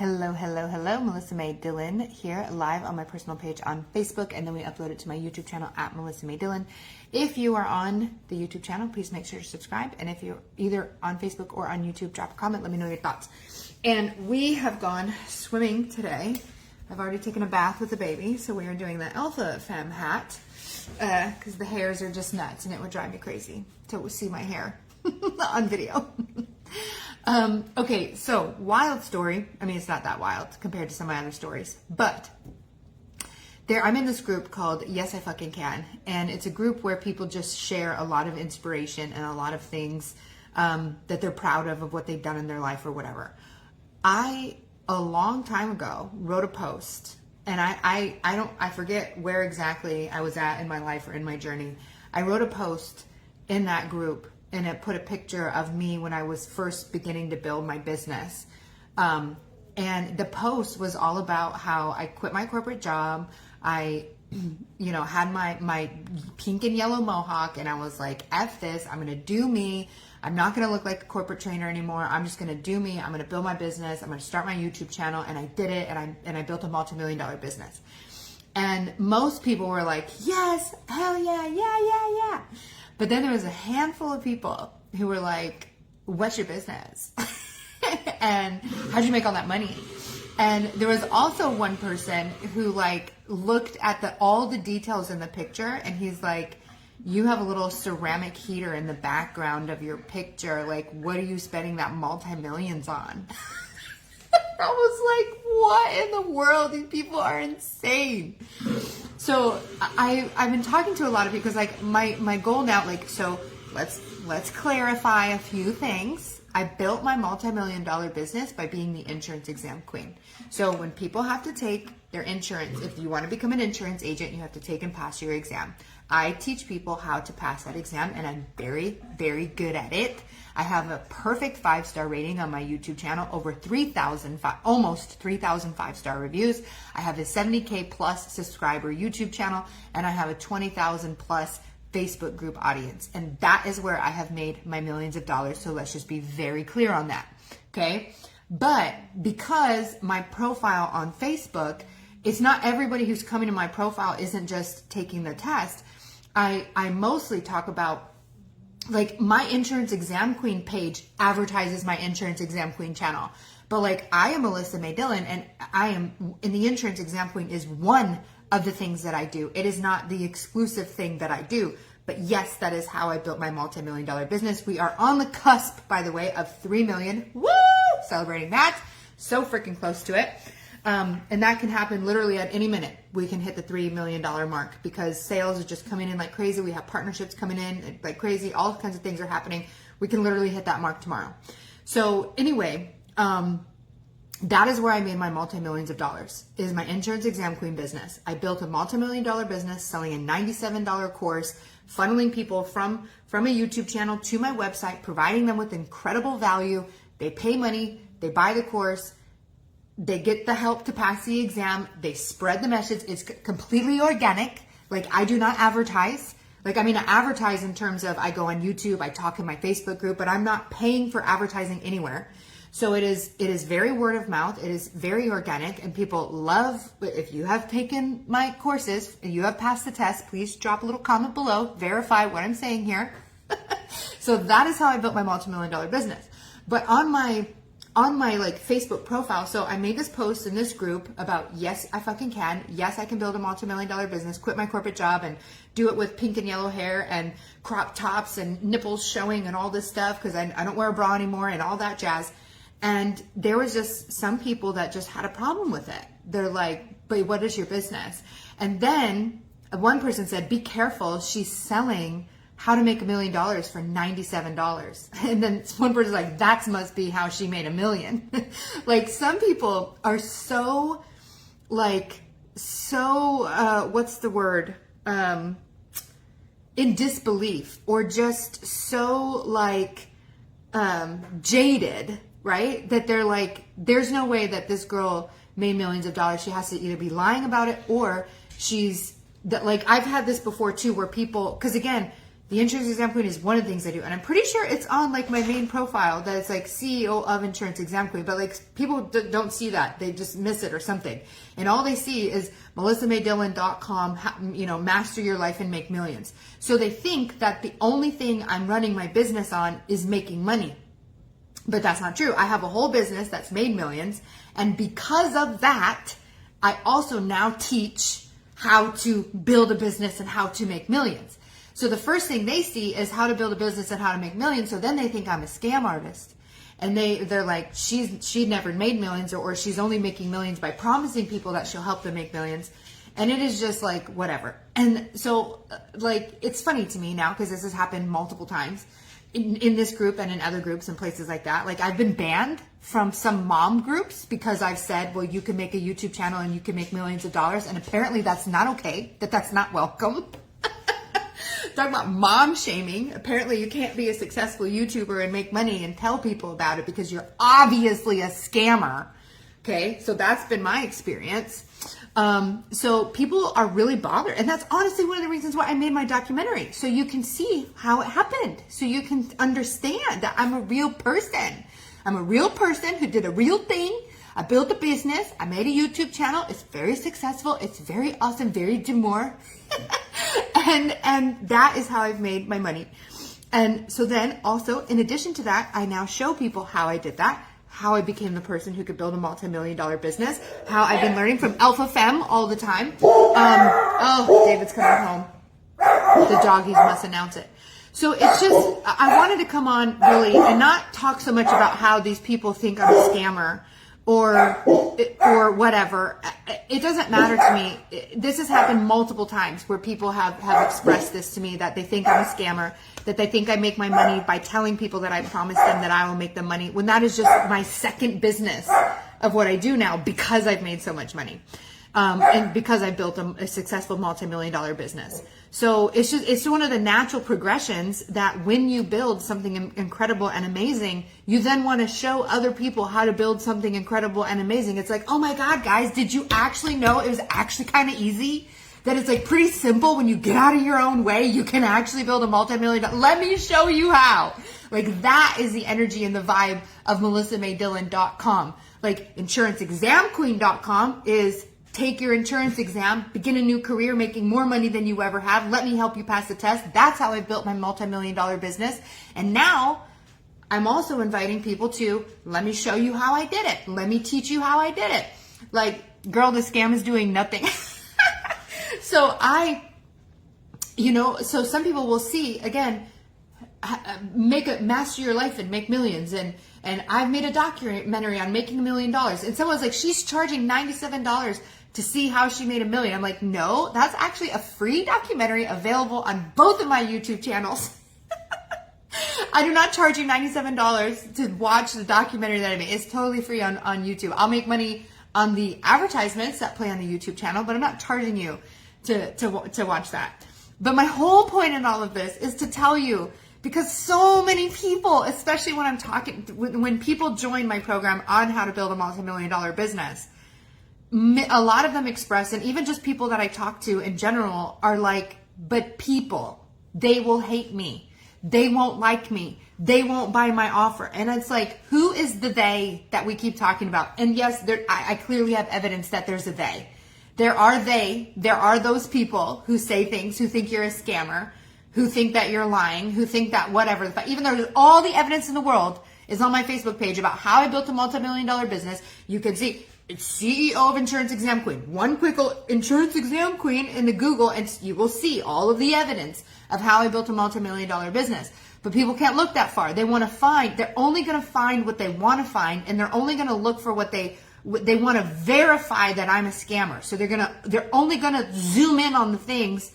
Hello, hello, hello. Melissa May Dillon here, live on my personal page on Facebook, and then we upload it to my YouTube channel at Melissa May Dillon. If you are on the YouTube channel, please make sure to subscribe. And if you're either on Facebook or on YouTube, drop a comment. Let me know your thoughts. And we have gone swimming today. I've already taken a bath with the baby, so we are doing the Alpha Femme hat because the hairs are just nuts, and it would drive me crazy to see my hair on video. Okay, so wild story. I mean, it's not that wild compared to some of my other stories, but I'm in this group called Yes, I Fucking Can. And it's a group where people just share a lot of inspiration and a lot of things, that they're proud of what they've done in their life or whatever. I, a long time ago, wrote a post, and I forget where exactly I was at in my life or in my journey. I wrote a post in that group, and it put a picture of me when I was first beginning to build my business. And the post was all about how I quit my corporate job. I, had my pink and yellow mohawk, and I was like, F this, I'm going to do me. I'm not going to look like a corporate trainer anymore. I'm just going to do me. I'm going to build my business. I'm going to start my YouTube channel. And I did it. And I built a multi-million-dollar business. And most people were like, yes, hell yeah, yeah. But then there was a handful of people who were like, what's your business? And how'd you make all that money? And there was also one person who looked at all the details in the picture, and he's like, you have a little ceramic heater in the background of your picture. Like, what are you spending that multi-millions on? I was like, what in the world? These people are insane. So I've been talking to a lot of people because my goal now, so let's clarify a few things. I built my multi-million-dollar business by being the insurance exam queen. So when people have to take their insurance, if you want to become an insurance agent, you have to take and pass your exam. I teach people how to pass that exam, and I'm very, very good at it. I have a perfect 5-star rating on my YouTube channel, over almost 3,000 5-star reviews. I have a 70K plus subscriber YouTube channel, and I have a 20,000 plus Facebook group audience. And that is where I have made my millions of dollars. So let's just be very clear on that. Okay. But because my profile on Facebook, it's not everybody who's coming to my profile isn't just taking the test. I mostly talk about my insurance exam queen page advertises my insurance exam queen channel. But I am Melissa May Dillon, and I am in the insurance exam queen is one of the things that I do. It is not the exclusive thing that I do. But yes, that is how I built my multi-million-dollar business. We are on the cusp, by the way, of 3 million. Woo! Celebrating that. So freaking close to it. And that can happen literally at any minute. We can hit the $3 million mark because sales are just coming in like crazy. We have partnerships coming in like crazy. All kinds of things are happening. We can literally hit that mark tomorrow. So anyway, that is where I made my multi-millions of dollars, is my insurance exam queen business. I built a multi-million-dollar business selling a $97 course, funneling people from a YouTube channel to my website, providing them with incredible value. They pay money, they buy the course, they get the help to pass the exam, they spread the message. It's completely organic. I do not advertise. I advertise in terms of I go on YouTube, I talk in my Facebook group, but I'm not paying for advertising anywhere. So it is very word of mouth. It is very organic, and people love. If you have taken my courses and you have passed the test, please drop a little comment below, verify what I'm saying here. So that is how I built my multi-million-dollar business. But on my Facebook profile, so I made this post in this group about yes, I fucking can. Yes, I can build a multi-million-dollar business, quit my corporate job, and do it with pink and yellow hair and crop tops and nipples showing and all this stuff because I don't wear a bra anymore and all that jazz. And there was just some people that just had a problem with it. They're like, but what is your business? And then one person said, be careful, she's selling how to make $1 million for $97. And then one person's like, that must be how she made $1 million. Some people are so what's the word? In disbelief, or just so jaded, right? That they're like, there's no way that this girl made millions of dollars. She has to either be lying about it, or she's that. I've had this before too, where people, because again, The insurance exam queen is one of the things I do. And I'm pretty sure it's on like my main profile that it's like CEO of insurance exam queen. But like people don't see that. They just miss it or something. And all they see is melissamaydillon.com, master your life and make millions. So they think that the only thing I'm running my business on is making money. But that's not true. I have a whole business that's made millions. And because of that, I also now teach how to build a business and how to make millions. So the first thing they see is how to build a business and how to make millions. So then they think I'm a scam artist. And they're like, she never made millions, or she's only making millions by promising people that she'll help them make millions. And it is just like, whatever. And so like, it's funny to me now because this has happened multiple times in this group and in other groups and places like that. Like I've been banned from some mom groups because I've said, well, you can make a YouTube channel and you can make millions of dollars. And apparently that's not okay, that's not welcome. Talking about mom shaming. Apparently you can't be a successful YouTuber and make money and tell people about it because you're obviously a scammer. Okay, so that's been my experience. So people are really bothered. And that's honestly one of the reasons why I made my documentary. So you can see how it happened. So you can understand that I'm a real person. I'm a real person who did a real thing. I built a business. I made a YouTube channel. It's very successful. It's very awesome, very demure. and that is how I've made my money. And so then also, in addition to that, I now show people how I did that, how I became the person who could build a multi-million-dollar business, how I've been learning from Alpha Femme all the time. Oh, David's coming home. The doggies must announce it. So it's just, I wanted to come on really and not talk so much about how these people think I'm a scammer or whatever. It doesn't matter to me. This has happened multiple times where people have expressed this to me, that they think I'm a scammer, that they think I make my money by telling people that I promise them that I will make them money, when that is just my second business of what I do now because I've made so much money. And because I built a successful multi-million-dollar business. So it's one of the natural progressions that when you build something incredible and amazing, you then want to show other people how to build something incredible and amazing. It's like, oh my God, guys, did you actually know it was actually kind of easy? That it's like pretty simple when you get out of your own way, you can actually build a multi-million-dollar. Let me show you how. Like that is the energy and the vibe of melissamaydillon.com. Like insuranceexamqueen.com is take your insurance exam, begin a new career, making more money than you ever have. Let me help you pass the test. That's how I built my multi-million-dollar business. And now I'm also inviting people to, let me show you how I did it. Let me teach you how I did it. Like, girl, the scam is doing nothing. So so some people will see, again, master your life and make millions. And I've made a documentary on making $1 million. And someone's like, she's charging $97 to see how she made $1 million. I'm like, no, that's actually a free documentary available on both of my YouTube channels. I do not charge you $97 to watch the documentary that I made. It's totally free on YouTube. I'll make money on the advertisements that play on the YouTube channel, but I'm not charging you to watch that. But my whole point in all of this is to tell you, because so many people, especially when people join my program on how to build a multi-million-dollar business, a lot of them express, and even just people that I talk to in general are like, but people, they will hate me. They won't like me. They won't buy my offer. And it's like, who is the they that we keep talking about? And yes, I clearly have evidence that there's a they. There are those people who say things, who think you're a scammer, who think that you're lying, who think that whatever. Even though all the evidence in the world is on my Facebook page about how I built a multi-million-dollar business, you can see it's CEO of Insurance Exam Queen. One quick Insurance Exam Queen in the Google, and you will see all of the evidence of how I built a multi-million-dollar business. But people can't look that far. They're only going to find what they want to find, and they're only going to look for what they want to verify that I'm a scammer. So they're only going to zoom in on the things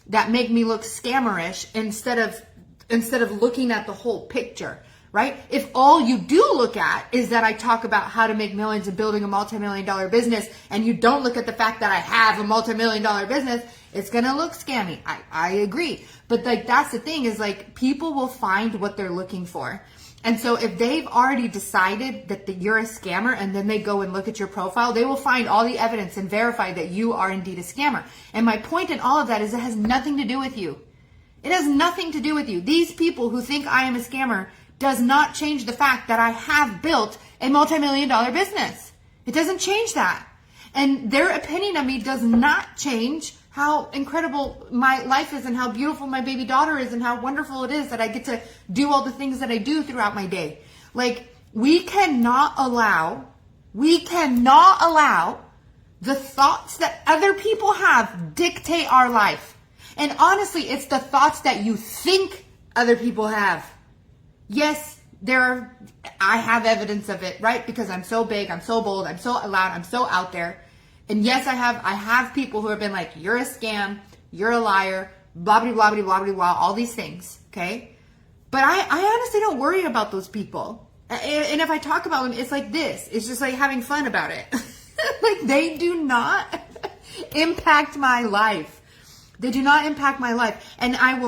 that make me look scammerish instead of looking at the whole picture, right? If all you do look at is that I talk about how to make millions and building a multi-million-dollar business, and you don't look at the fact that I have a multi-million-dollar business, it's going to look scammy. I agree. But like, that's the thing, is like, people will find what they're looking for. And so if they've already decided that you're a scammer, and then they go and look at your profile, they will find all the evidence and verify that you are indeed a scammer. And my point in all of that is it has nothing to do with you. It has nothing to do with you. These people who think I am a scammer does not change the fact that I have built a multi-million-dollar business. It doesn't change that. And their opinion of me does not change how incredible my life is and how beautiful my baby daughter is and how wonderful it is that I get to do all the things that I do throughout my day. Like, we cannot allow the thoughts that other people have dictate our life. And honestly, it's the thoughts that you think other people have. Yes, I have evidence of it, right? Because I'm so big, I'm so bold, I'm so loud, I'm so out there. And yes, I have people who have been like, you're a scam, you're a liar, blah, blah, blah, blah, blah, blah, all these things, okay? But I honestly don't worry about those people. And if I talk about them, it's like this. It's just like having fun about it. Like, they do not impact my life. They do not impact my life. And I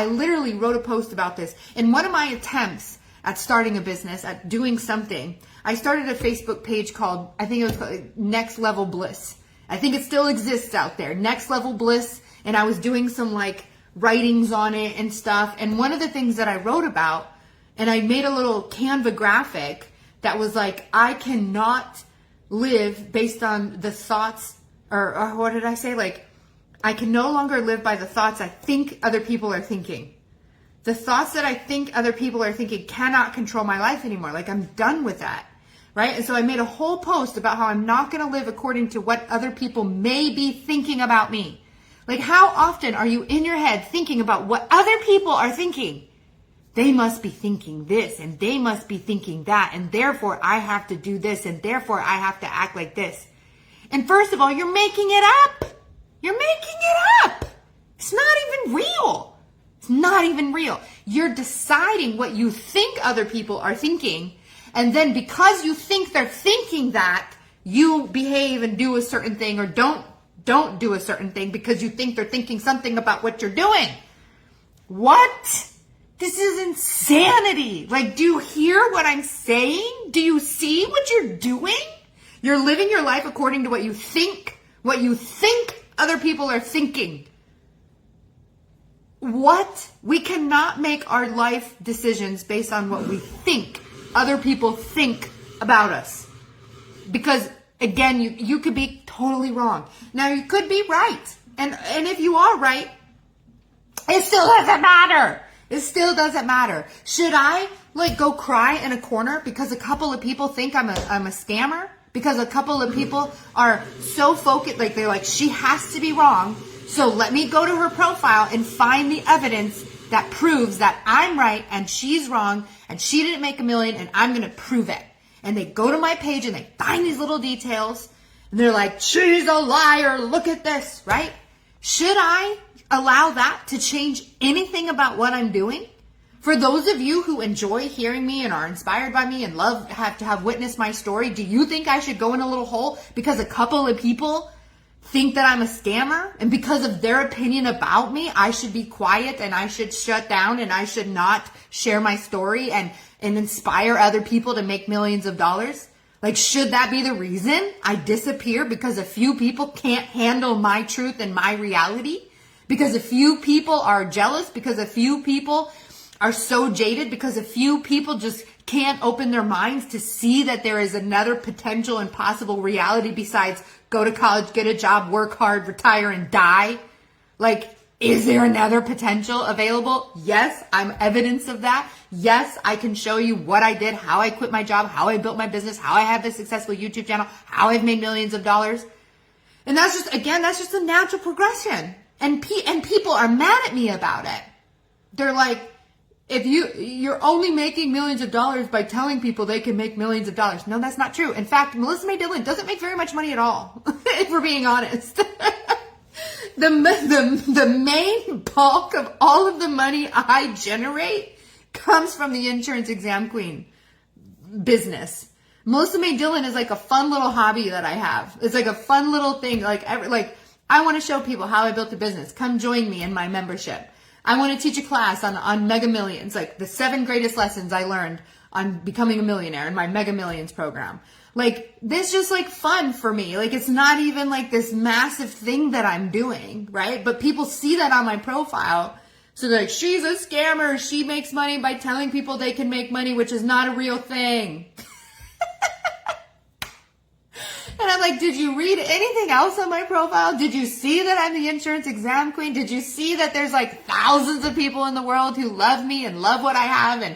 literally wrote a post about this. In one of my attempts at starting a business, at doing something, I started a Facebook page called, I think it was called Next Level Bliss. I think it still exists out there, Next Level Bliss. And I was doing some like writings on it and stuff. And one of the things that I wrote about, and I made a little Canva graphic that was like, I cannot live based on the thoughts, or what did I say? Like, I can no longer live by the thoughts I think other people are thinking. The thoughts that I think other people are thinking cannot control my life anymore. Like, I'm done with that, right? And so I made a whole post about how I'm not going to live according to what other people may be thinking about me. Like, how often are you in your head thinking about what other people are thinking? They must be thinking this, and they must be thinking that, and therefore I have to do this, and therefore I have to act like this. And first of all, you're making it up. You're making it up. It's not even real. It's not even real. You're deciding what you think other people are thinking, and then because you think they're thinking that, you behave and do a certain thing, or don't do a certain thing because you think they're thinking something about what you're doing. What? This is insanity. Like, do you hear what I'm saying? Do you see what you're doing? You're living your life according to what you think other people are thinking. What? We cannot make our life decisions based on what we think other people think about us. Because, again, you could be totally wrong. Now, you could be right. And if you are right, it still doesn't matter. It still doesn't matter. Should I like go cry in a corner because a couple of people think I'm a scammer? Because a couple of people are so focused, like they're like, she has to be wrong. So let me go to her profile and find the evidence that proves that I'm right and she's wrong and she didn't make $1 million and I'm going to prove it. And they go to my page and they find these little details and they're like, she's a liar. Look at this, right? Should I allow that to change anything about what I'm doing? For those of you who enjoy hearing me and are inspired by me and love to have witnessed my story, do you think I should go in a little hole because a couple of people think that I'm a scammer? And because of their opinion about me, I should be quiet and I should shut down and I should not share my story and inspire other people to make millions of dollars? Like, should that be the reason I disappear because a few people can't handle my truth and my reality? Because a few people are jealous? Because a few people are so jaded? Because a few people just can't open their minds to see that there is another potential and possible reality besides go to college, get a job, work hard, retire, and die? Like, is there another potential available? Yes, I'm evidence of that. Yes, I can show you what I did, how I quit my job, how I built my business, how I have a successful YouTube channel, how I've made millions of dollars. And that's just, again, that's just a natural progression. And people are mad at me about it. They're like, if you're only making millions of dollars by telling people they can make millions of dollars. No, that's not true. In fact, Melissa May Dillon doesn't make very much money at all, if we're being honest. The main bulk of all of the money I generate comes from the insurance exam queen business. Melissa May Dillon is like a fun little hobby that I have. It's like a fun little thing. Like I want to show people how I built a business. Come join me in my membership. I want to teach a class on Mega Millions, like the 7 greatest lessons I learned on becoming a millionaire in my Mega Millions program. Like, this just like fun for me. Like, it's not even like this massive thing that I'm doing, right? But people see that on my profile. So they're like, she's a scammer. She makes money by telling people they can make money, which is not a real thing. And I'm like, did you read anything else on my profile? Did you see that I'm the insurance exam queen? Did you see that there's like thousands of people in the world who love me and love what I have and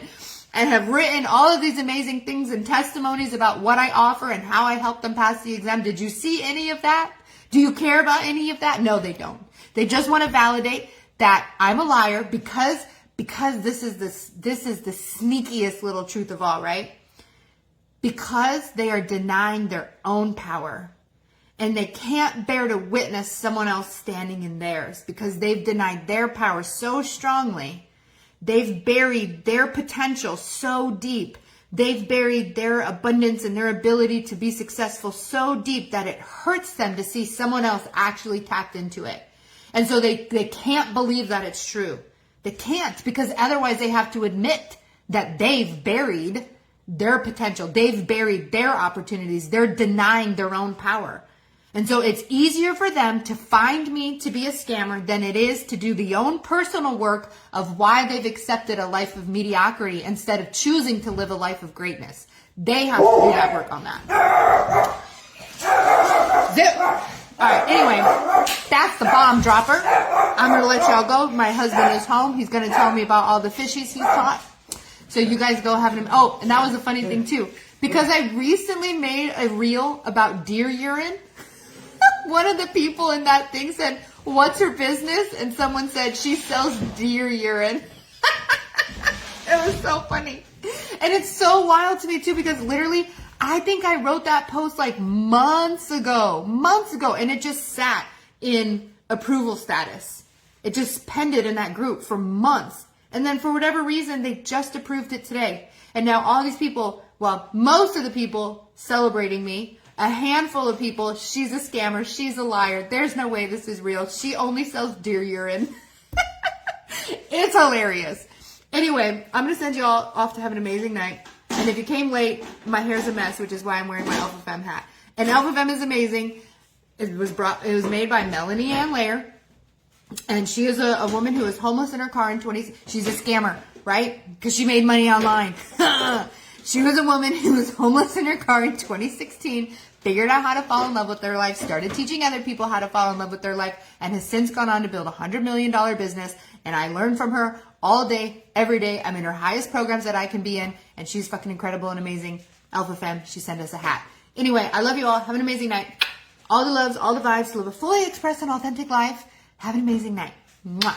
have written all of these amazing things and testimonies about what I offer and how I help them pass the exam? Did you see any of that? Do you care about any of that? No, they don't. They just want to validate that I'm a liar because this is the sneakiest little truth of all, right? Because they are denying their own power and they can't bear to witness someone else standing in theirs because they've denied their power so strongly. They've buried their potential so deep. They've buried their abundance and their ability to be successful so deep that it hurts them to see someone else actually tapped into it. And so they can't believe that it's true. They can't, because otherwise they have to admit that they've buried their potential. They've buried their opportunities. They're denying their own power. And so it's easier for them to find me to be a scammer than it is to do the own personal work of why they've accepted a life of mediocrity instead of choosing to live a life of greatness. They have to do that work on that. Zip. All right, anyway, that's the bomb dropper. I'm going to let y'all go. My husband is home. He's going to tell me about all the fishies he's caught. So you guys go have him. Oh, and that was a funny thing too. Because I recently made a reel about deer urine. One of the people in that thing said, what's her business? And someone said, she sells deer urine. It was so funny. And it's so wild to me too, because literally, I think I wrote that post like months ago, and it just sat in approval status. It just pended in that group for months. And then for whatever reason, they just approved it today. And now all these people, well, most of the people celebrating me, a handful of people, she's a scammer, she's a liar, there's no way this is real, she only sells deer urine. It's hilarious. Anyway, I'm going to send you all off to have an amazing night. And if you came late, my hair's a mess, which is why I'm wearing my Alpha Femme hat. And Alpha Femme is amazing. It was made by Melanie Ann Lair. And she is a woman who was homeless in her car in she's a scammer, right? Because she made money online. She was a woman who was homeless in her car in 2016, figured out how to fall in love with their life, started teaching other people how to fall in love with their life, and has since gone on to build a $100 million business. And I learn from her all day, every day. I'm in her highest programs that I can be in, and she's fucking incredible and amazing. Alpha Femme, she sent us a hat. Anyway, I love you all. Have an amazing night. All the loves, all the vibes to live a fully expressed and authentic life. Have an amazing night. Mwah.